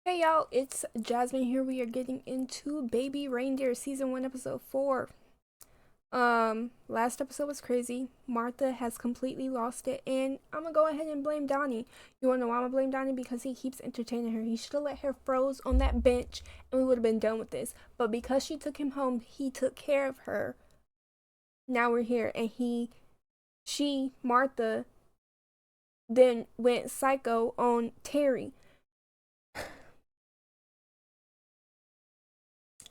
Hey y'all, it's Jasmine here. We are getting into Baby Reindeer Season 1, Episode 4. Last episode was crazy. Martha has completely lost it, and I'm gonna go ahead and blame Donnie. You wanna know why I'm gonna blame Donnie? Because he keeps entertaining her. He should have let her froze on that bench, and we would have been done with this. But because she took him home, he took care of her. Now we're here, and Martha, then went psycho on Terry.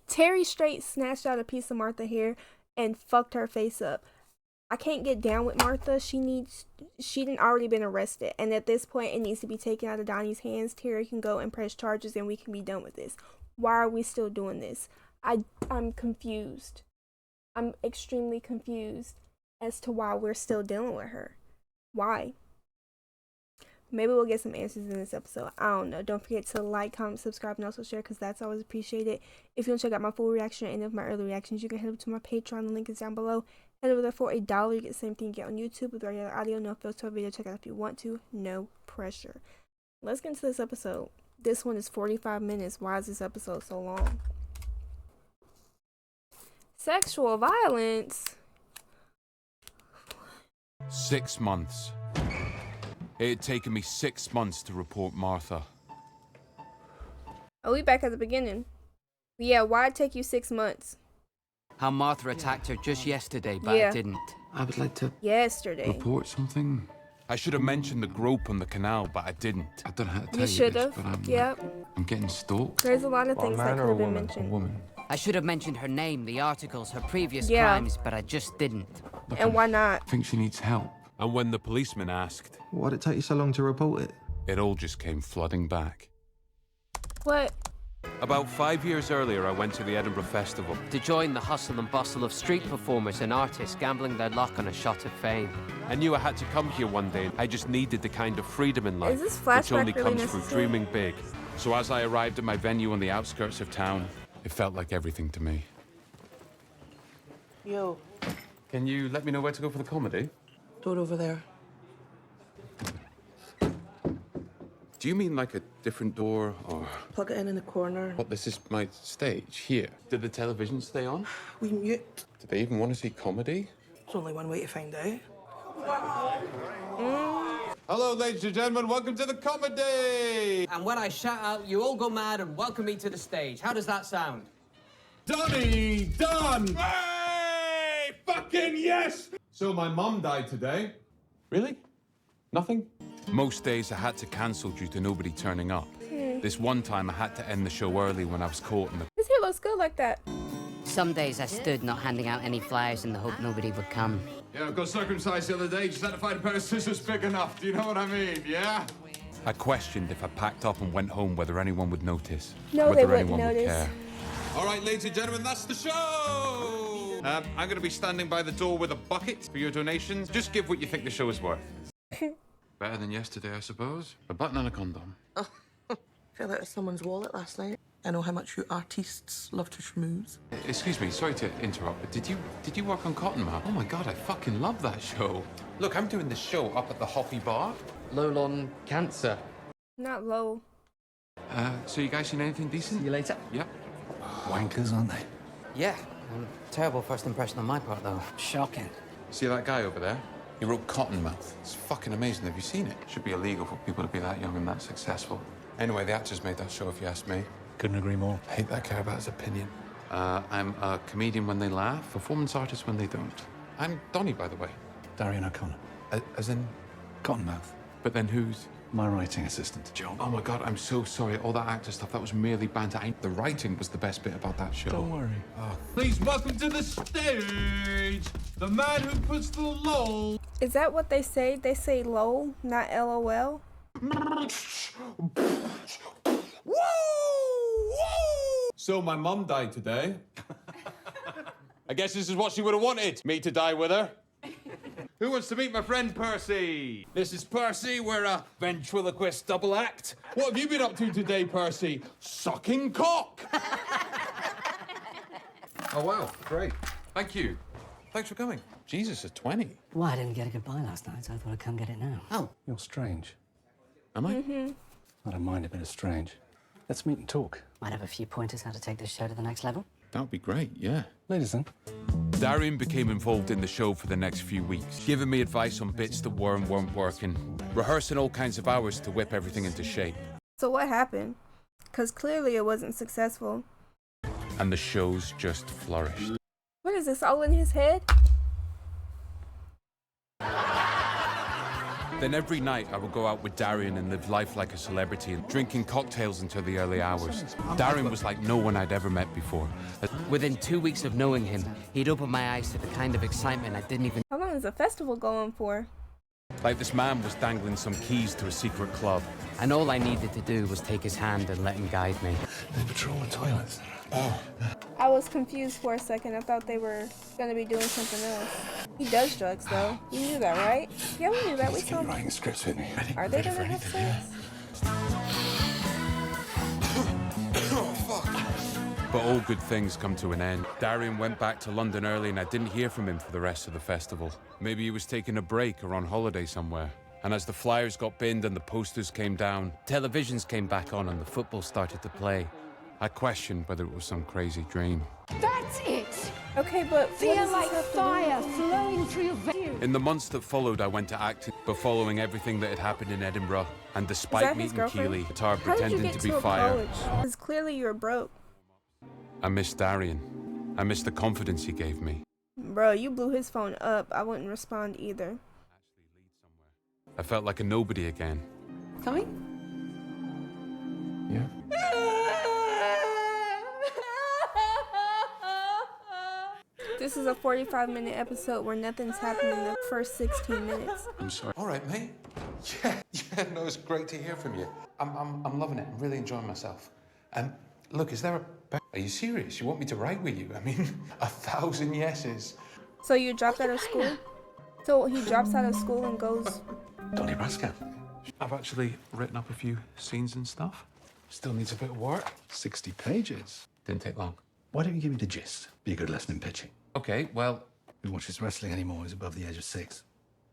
Terry straight snatched out a piece of Martha hair and fucked her face up. I can't get down with Martha. She didn't already been arrested, and at this point it needs to be taken out of Donnie's hands. Terry can go and press charges and we can be done with this. Why are we still doing this? I'm confused. I'm extremely confused as to why we're still dealing with her. Why? Maybe we'll get some answers in this episode. I don't know. Don't forget to like, comment, subscribe, and also share, because that's always appreciated. If you want to check out my full reaction or any of my early reactions, you can head over to my Patreon. The link is down below. Head over there for $1. You get the same thing you get on YouTube with regular audio. No filter video. Check out if you want to. No pressure. Let's get into this episode. This one is 45 minutes. Why is this episode so long? Sexual violence? 6 months. It had taken me 6 months to report Martha. Oh, we back at the beginning. Yeah, why'd it take you 6 months? How Martha attacked her just yesterday, but Yeah. I didn't. I would like to Yesterday. report something. I should have mentioned the grope on the canal, but I didn't. I don't know how to tell You you should this, have. but I'm, Yep. I'm getting stalked. There's a lot of Well, things a that man could or a have been woman? mentioned. A woman. I should have mentioned her name, the articles, her previous Yeah. crimes, but I just didn't. Look, And I why not? think she needs help. And when the policeman asked, Why'd it take you so long to report it? it all just came flooding back. What? About 5 years earlier, I went to the Edinburgh Festival. To join the hustle and bustle of street performers and artists gambling their luck on a shot of fame. I knew I had to come here one day. I just needed the kind of freedom in life, Is this which flashback only really comes through necessary? dreaming big. So as I arrived at my venue on the outskirts of town, it felt like everything to me. Yo, Can you let me know where to go for the comedy? door over there. Do you mean like a different door, or Plug it in the corner. what? This is my stage here. Did the television stay on? We mute. Do they even want to see comedy? There's only one way to find out. Hello, ladies and gentlemen. Welcome to the comedy. And when I shout out, you all go mad and welcome me to the stage. How does that sound? Donnie, done. Hey, fucking yes. So my mum died today. Really? Nothing? Most days I had to cancel due to nobody turning up. This one time I had to end the show early when I was caught in the... His hair looks good like that. Some days I stood not handing out any flowers in the hope nobody would come. Yeah, I got circumcised the other day. Just had to find a pair of scissors big enough. Do you know what I mean? Yeah? I questioned if I packed up and went home whether anyone would notice. No, whether they wouldn't anyone would notice. care. All right, ladies and gentlemen, that's the show. I'm going to be standing by the door with a bucket for your donations. Just give what you think the show is worth. Better than yesterday, I suppose. A button and a condom. Fell out of someone's wallet last night. I know how much you artists love to schmooze. Excuse me, sorry to interrupt, but did you work on Cottonmouth? Oh my god, I fucking love that show. Look, I'm doing this show up at the Hoppy Bar. Low on cancer. Not low. So you guys seen anything decent? See you later. Yep. Wankers, aren't they? Yeah, terrible first impression on my part, though. Shocking. See that guy over there? He wrote Cottonmouth. It's fucking amazing. Have you seen it? Should be illegal for people to be that young and that successful. Anyway, the actors made that show, if you ask me. Couldn't agree more. I hate that I care about his opinion. I'm a comedian when they laugh, performance artist when they don't. I'm Donnie, by the way. Darian O'Connor. As in... Cottonmouth. But then who's... My writing assistant, John. Oh my god, I'm so sorry. All that actor stuff, that was merely banter. The writing was the best bit about that show. Don't worry. Please welcome to the stage the man who puts the lol. Is that what they say? They say lol, not LOL. So my mum died today. I guess this is what she would have wanted, me to die with her. Who wants to meet my friend Percy? This is Percy. We're a ventriloquist double act. What have you been up to today, Percy? Sucking cock. Oh wow, great. Thank you. Thanks for coming. Jesus, it's 20. Well, I didn't get a goodbye last night, so I thought I'd come get it now. Oh, You're strange. Am I? I don't mind a bit of strange. Let's meet and talk. Might have a few pointers how to take this show to the next level. That would be great, yeah. Ladies then. Darian became involved in the show for the next few weeks, giving me advice on bits that were and weren't working, rehearsing all kinds of hours to whip everything into shape. So what happened? Because clearly it wasn't successful. And the shows just flourished. What is this, all in his head? Then every night I would go out with Darian and live life like a celebrity, and drinking cocktails until the early hours. Darian was like no one I'd ever met before. Within 2 weeks of knowing him, he'd opened my eyes to the kind of excitement I didn't even... How long is the festival going for? Like this man was dangling some keys to a secret club. And all I needed to do was take his hand and let him guide me. They patrol the toilets. I was confused for a second. I thought they were going to be doing something else. He does drugs, though. You knew that, right? Yeah, we knew that. We Let's saw get writing scripts with me. Ready? Are they Ready going for to have anything, sex? But all good things come to an end. Darian went back to London early and I didn't hear from him for the rest of the festival. Maybe he was taking a break or on holiday somewhere. And as the flyers got binned and the posters came down, televisions came back on and the football started to play, I questioned whether it was some crazy dream. That's it! Okay, but what Feel does like this have to fire do with- flowing through your veins. In the months that followed, I went to acting, but following everything that had happened in Edinburgh, and Is despite that his meeting girlfriend? Keeley, guitar How did you pretending get to be to a fire, college? Because clearly you're broke. I missed Darian. I missed the confidence he gave me. Bro, you blew his phone up. I wouldn't respond either. I felt like a nobody again. Coming? Yeah. This is a 45-minute episode where nothing's happened in the first 16 minutes. I'm sorry. All right, mate. Yeah, no, it's great to hear from you. I'm loving it. I'm really enjoying myself. Look, is there a... Are you serious? You want me to write with you? I mean, 1,000 yeses. So you dropped out of school? So he drops out of school and goes... Donny Brascan. I've actually written up a few scenes and stuff. Still needs a bit of work. 60 pages. Didn't take long. Why don't you give me the gist? Be a good lesson in pitching. Okay, well... Who watches wrestling anymore who's above the age of 6?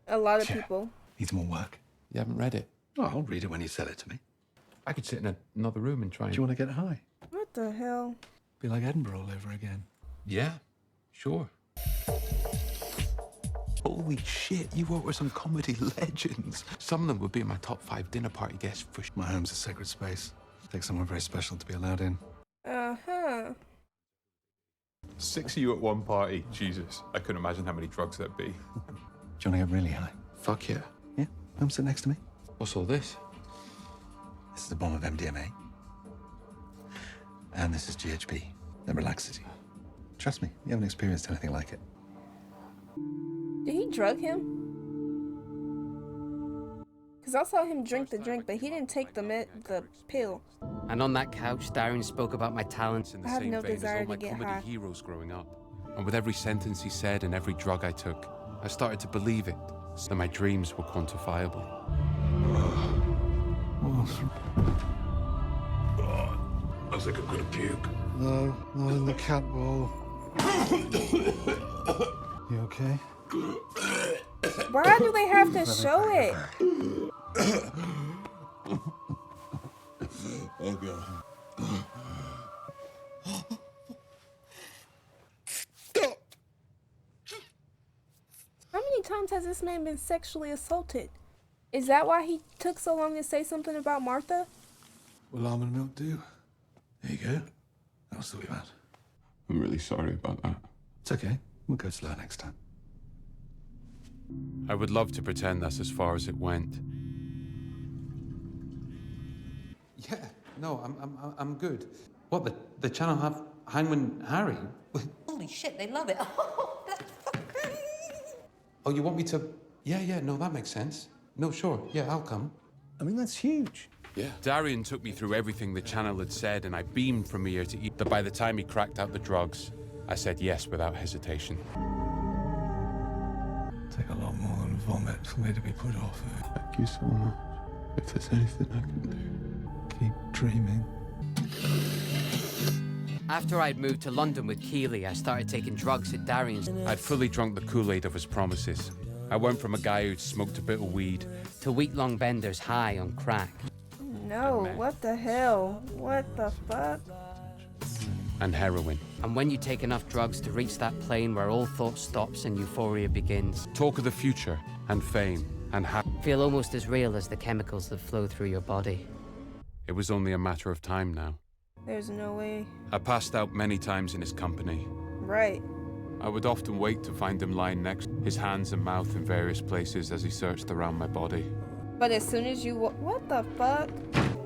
A lot of Yeah. people. Needs more work. You haven't read it. Oh, I'll read it when you sell it to me. I could sit in another room and try Do and... you want to get high? What the hell? Be like Edinburgh all over again. Yeah, sure. Holy shit, you work with some comedy legends. Some of them would be in my top 5 dinner party guests for sure. My home's a sacred space. Takes someone very special to be allowed in. Uh-huh. 6 of you at one party. Jesus, I couldn't imagine how many drugs that'd be. Do you want to get really high? Fuck yeah. Yeah? Come sit next to me. What's all this? This is a bomb of MDMA. And this is GHB. That relaxes you. Trust me, you haven't experienced anything like it. Did he drug him? Because I saw him drink the drink, but he didn't take the pill. And on that couch, Darian spoke about my talents. In the I have same no vein as desire all to my get comedy high. heroes growing up. And with every sentence he said and every drug I took, I started to believe it, that my dreams were quantifiable. I think I'm gonna puke. No, not in the cat bowl. You okay? Why do they have to show it? Oh, God. How many times has this man been sexually assaulted? Is that why he took so long to say something about Martha? Will almond milk do? There you go. That'll sort you out. I'm really sorry about that. It's okay. We'll go slow next time. I would love to pretend that's as far as it went. Yeah, no, I'm good. What, the channel have Hangman Harry? Holy shit, they love it. Oh, you want me to? Yeah, no, that makes sense. No, sure, yeah, I'll come. I mean, that's huge. Yeah. Darian took me through everything the channel had said, and I beamed from ear to ear. That by the time he cracked out the drugs, I said yes without hesitation. Take a lot more than vomit for me to be put off. Thank you so much. If there's anything I can do. Keep dreaming. After I'd moved to London with Keeley, I started taking drugs at Darian's. I'd fully drunk the Kool-Aid of his promises. I went from a guy who'd smoked a bit of weed to week-long benders high on crack. No. No, what the hell? What the fuck? And heroin. And when you take enough drugs to reach that plane where all thought stops and euphoria begins, Talk of the future, and fame, and feel almost as real as the chemicals that flow through your body. It was only a matter of time now. There's no way. I passed out many times in his company. Right. I would often wait to find him lying next, his hands and mouth in various places as he searched around my body. But as soon as you what the fuck?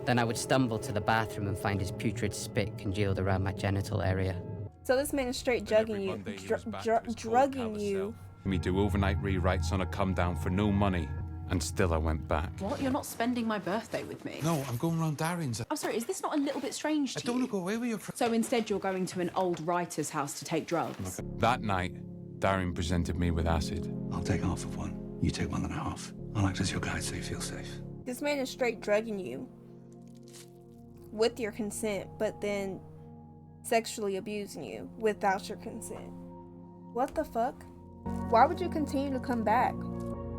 Then I would stumble to the bathroom and find his putrid spit congealed around my genital area. So this man is straight drugging you. Drugging you. Me do overnight rewrites on a come down for no money, and still I went back. What? You're not spending my birthday with me? No, I'm going round Darien's. I'm sorry, is this not a little bit strange to I don't you? want to go away with your friend. So instead you're going to an old writer's house to take drugs? That night, Darien presented me with acid. I'll take half of one. You take 1.5. I'll act as your guide so you feel safe. This man is straight drugging you. With your consent, but then sexually abusing you without your consent. What the fuck? Why would you continue to come back?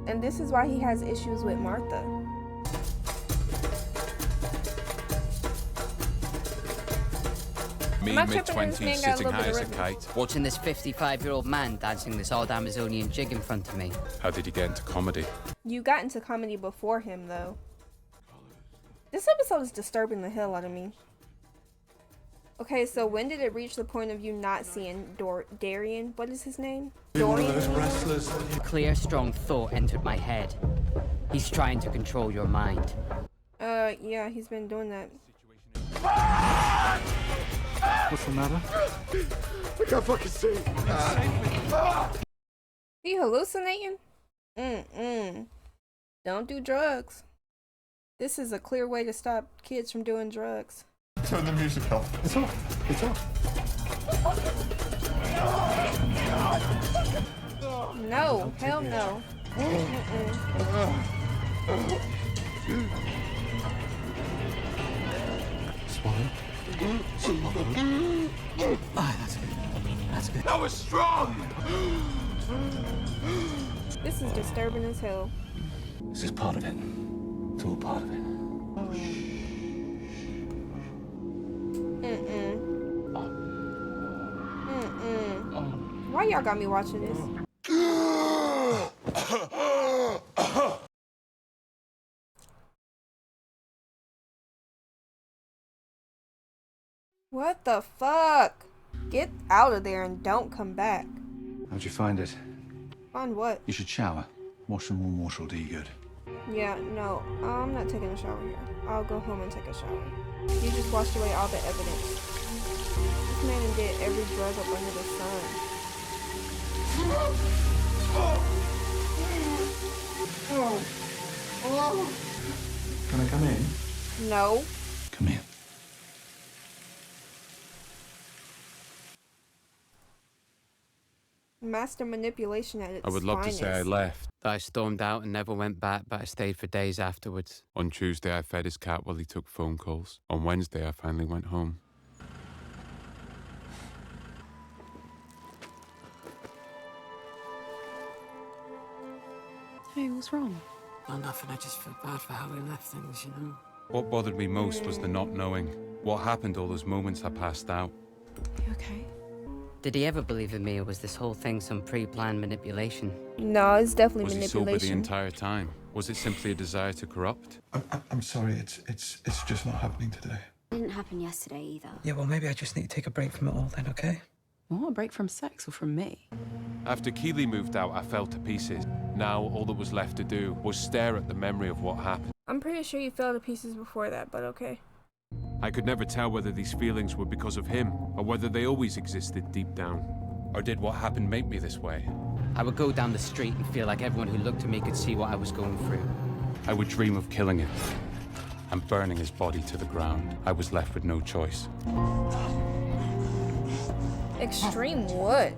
And this is why he has issues with Martha. Me, Am I tripping and this mid-20s, man got a sitting little high bit as a of kite. Watching this 55-year-old man dancing this odd Amazonian jig in front of me. How did he get into comedy? You got into comedy before him, though. This episode is disturbing the hell out of me. Okay, so when did it reach the point of you not seeing Darien? What is his name? Dorian? A clear, strong thought entered my head. He's trying to control your mind. Yeah, he's been doing that. What's the matter? I can't fucking see. He hallucinating? Don't do drugs. This is a clear way to stop kids from doing drugs. Turn the music off. It's off. It's off. No, hell no. Swallow. Ah, that's good. That's good. That was strong! This is disturbing as hell. This is part of it. It's all part of it. Why y'all got me watching this? What the fuck? Get out of there and don't come back. How'd you find it? Find what? You should shower. Wash some warm water will do you good. Yeah, no, I'm not taking a shower here. I'll go home and take a shower. You just washed away all the evidence. This man did every drug up under the sun. Can I come in? No. Come here. Master manipulation at its I would love finest. to say I left. That I stormed out and never went back, but I stayed for days afterwards. On Tuesday, I fed his cat while he took phone calls. On Wednesday, I finally went home. Hey, what's wrong? Well, nothing. I just feel bad for how we left things, you know. What bothered me most was the not knowing. What happened all those moments I passed out. You okay? Did he ever believe in me, or was this whole thing some pre-planned manipulation? No, it's definitely Was he sober the manipulation. entire time? Was it simply a desire to corrupt? I'm sorry. It's just not happening today. It didn't happen yesterday either. Yeah, well, maybe I just need to take a break from it all then, okay? What, a break from sex or from me? After Keeley moved out, I fell to pieces. Now, all that was left to do was stare at the memory of what happened. I'm pretty sure you fell to pieces before that, but okay. I could never tell whether these feelings were because of him, or whether they always existed deep down. Or did what happened make me this way? I would go down the street and feel like everyone who looked at me could see what I was going through. I would dream of killing him and burning his body to the ground. I was left with no choice. Extreme what?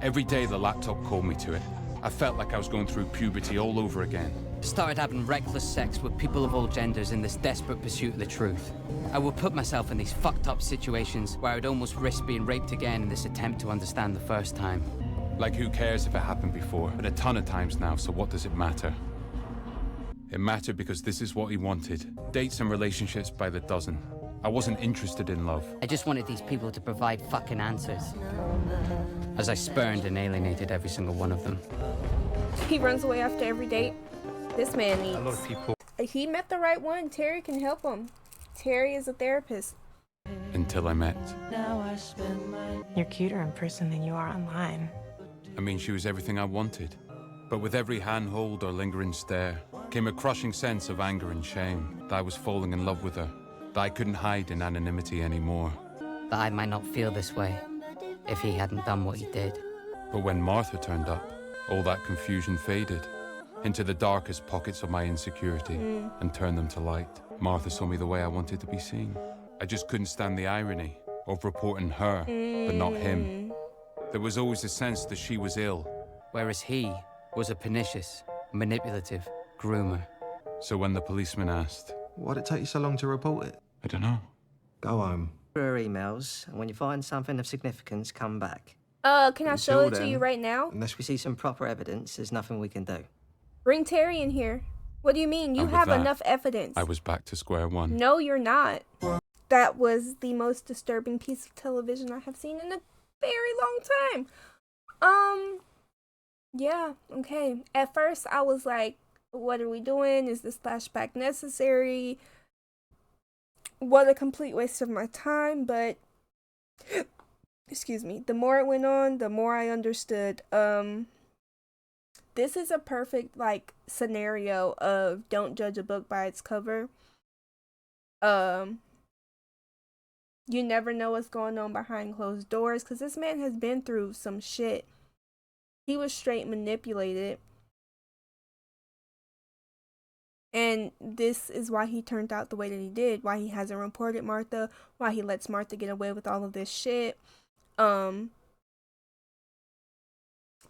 Every day the laptop called me to it. I felt like I was going through puberty all over again. Started having reckless sex with people of all genders in this desperate pursuit of the truth. I would put myself in these fucked up situations where I'd almost risk being raped again in this attempt to understand the first time. Like, who cares if it happened before? But a ton of times now, so what does it matter? It mattered because this is what he wanted. Dates and relationships by the dozen. I wasn't interested in love. I just wanted these people to provide fucking answers. As I spurned and alienated every single one of them. He runs away after every date. This man needs... A lot of people... He met the right one. Terry can help him. Terry is a therapist. Until I met. You're cuter in person than you are online. I mean, she was everything I wanted. But with every handhold or lingering stare came a crushing sense of anger and shame that I was falling in love with her, that I couldn't hide in anonymity anymore. That I might not feel this way if he hadn't done what he did. But when Martha turned up, all that confusion faded into the darkest pockets of my insecurity and turned them to light. Martha saw me the way I wanted to be seen. I just couldn't stand the irony of reporting her, but not him. There was always a sense that she was ill. Whereas he was a pernicious, manipulative groomer. So when the policeman asked, Why'd it take you so long to report it? I don't know. Go home. Her emails, and when you find something of significance, come back. Can I show Until it to you then, right now? Unless We see some proper evidence, there's nothing we can do. Bring Terry in here. What do you mean? You And with have that, enough evidence. I was back to square one. No, you're not. That was the most disturbing piece of television I have seen in a very long time. Yeah, okay. At first, I was like, what are we doing? Is this flashback necessary? What a complete waste of my time, but... Excuse me. The more it went on, the more I understood. This is a perfect, like, scenario of don't judge a book by its cover. You never know what's going on behind closed doors, because this man has been through some shit. He was straight manipulated. And this is why he turned out the way that he did. Why he hasn't reported Martha. Why he lets Martha get away with all of this shit. And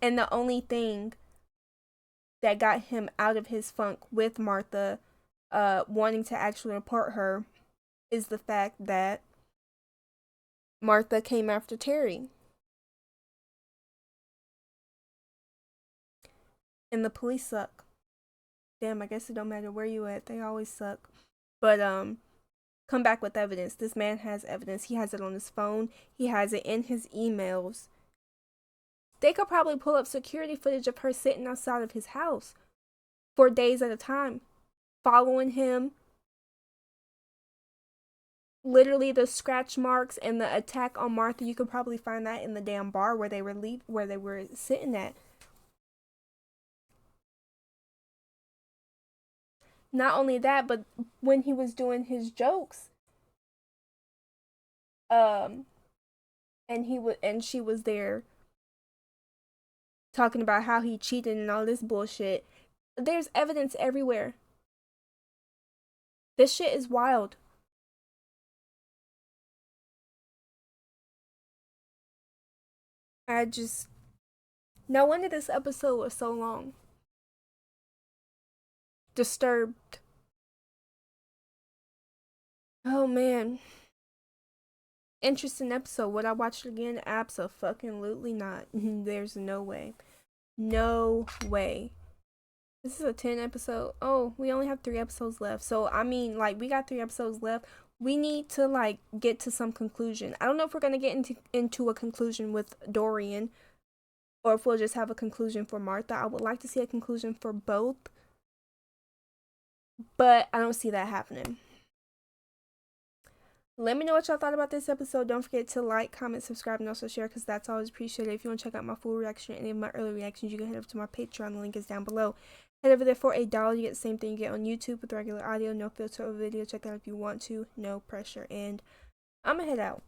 the only thing that got him out of his funk with Martha wanting to actually report her is the fact that Martha came after Terry. And the police suck. Damn, I guess it don't matter where you at. They always suck. But come back with evidence. This man has evidence. He has it on his phone. He has it in his emails. They could probably pull up security footage of her sitting outside of his house for days at a time, following him. Literally, the scratch marks and the attack on Martha, you could probably find that in the damn bar where they were sitting at. Not only that, but when he was doing his jokes, and she was there talking about how he cheated and all this bullshit. There's evidence everywhere. This shit is wild. No wonder this episode was so long. Disturbed. Oh man. Interesting episode. Would I watch it again? Abso-fucking-lutely not. There's no way. No way. This is a 10 episode. Oh, we only have 3 episodes left. So, I mean, like, we got 3 episodes left. We need to, like, get to some conclusion. I don't know if we're going to get into a conclusion with Dorian, or if we'll just have a conclusion for Martha. I would like to see a conclusion for both, but I don't see that happening. Let me know what y'all thought about this episode. Don't forget to like, comment, subscribe, and also share, because that's always appreciated. If you want to check out my full reaction or any of my early reactions, you can head over to my Patreon. The link is down below. Head over there for $1. You get the same thing you get on YouTube with regular audio, no filter or video. Check that out if you want to. No pressure. And I'm going to head out.